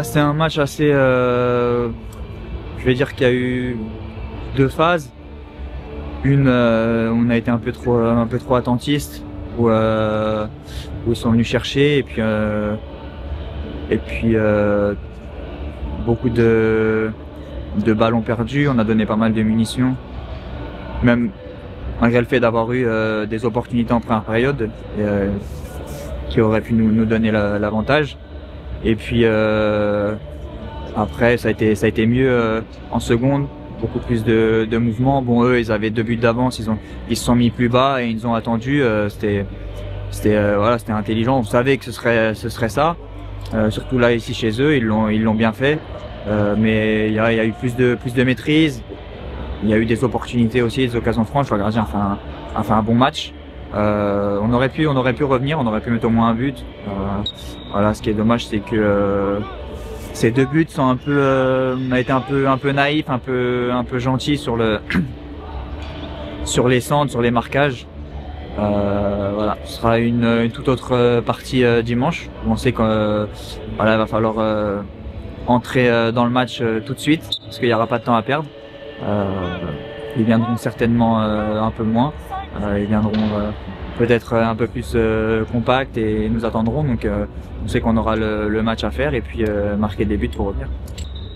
C'était un match assez, je vais dire qu'il y a eu deux phases. Une, on a été un peu trop attentiste, où ils sont venus chercher, et puis beaucoup de ballons perdus. On a donné pas mal de munitions, même malgré le fait d'avoir eu des opportunités en première période qui auraient pu nous donner l'avantage. Et puis après, ça a été mieux en seconde, beaucoup plus de mouvements. Bon, eux, ils avaient 2 buts d'avance, ils se sont mis plus bas et ils ont attendu. C'était intelligent. On savait que ce serait ça. Surtout là, ici chez eux, ils l'ont bien fait. Mais il y a eu plus de maîtrise. Il y a eu des opportunités aussi, des occasions franches. Le gardien a fait un bon match. On aurait pu revenir, on aurait pu mettre au moins un but. Voilà, ce qui est dommage, c'est que ces 2 buts sont on a été un peu naïf, un peu gentil sur sur les centres, sur les marquages. Voilà, ce sera une toute autre partie dimanche. On sait qu'il va falloir entrer dans le match tout de suite, parce qu'il n'y aura pas de temps à perdre. Ils viendront certainement un peu moins. Ils viendront peut-être un peu plus compacts et nous attendront. Donc on sait qu'on aura le match à faire et puis marquer des buts pour revenir.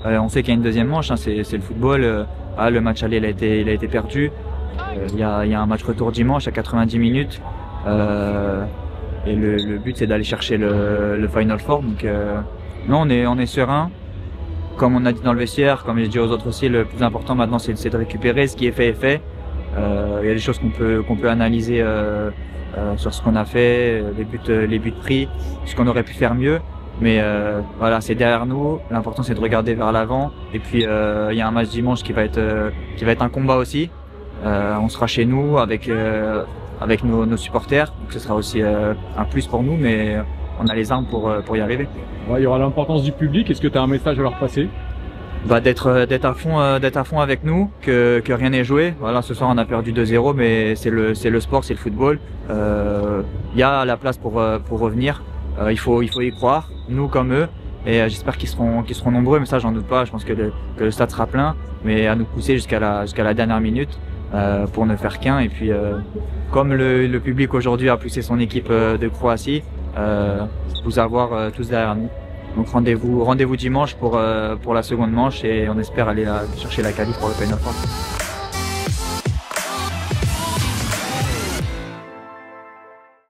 On sait qu'il y a une deuxième manche, hein, c'est le football. Le match aller il a été perdu. Il y a un match retour dimanche à 90 minutes. Et le but c'est d'aller chercher le Final Four. Donc non, on est serein. Comme on a dit dans le vestiaire, comme j'ai dit aux autres aussi, le plus important maintenant c'est de récupérer. Ce qui est fait est fait. Il y a des choses qu'on peut analyser sur ce qu'on a fait, les buts pris, ce qu'on aurait pu faire mieux. Mais voilà, c'est derrière nous. L'important c'est de regarder vers l'avant. Et puis il y a un match dimanche qui va être un combat aussi. On sera chez nous avec nos supporters. Donc ce sera aussi un plus pour nous, mais on a les armes pour y arriver. Ouais, il y aura l'importance du public. Est-ce que tu as un message à leur passer? D'être à fond avec nous, que rien n'est joué. Voilà, ce soir on a perdu 2-0, mais c'est le sport, c'est le football. Il y a la place pour revenir. Il faut y croire, nous comme eux. Et j'espère qu'ils seront nombreux, mais ça j'en doute pas. Je pense que le stade sera plein, mais à nous pousser jusqu'à la dernière minute pour ne faire qu'un. Et puis comme le public aujourd'hui a poussé son équipe de Croatie, vous avoir tous derrière nous. Donc rendez-vous dimanche pour la seconde manche et on espère aller chercher la qualif pour le Final Four.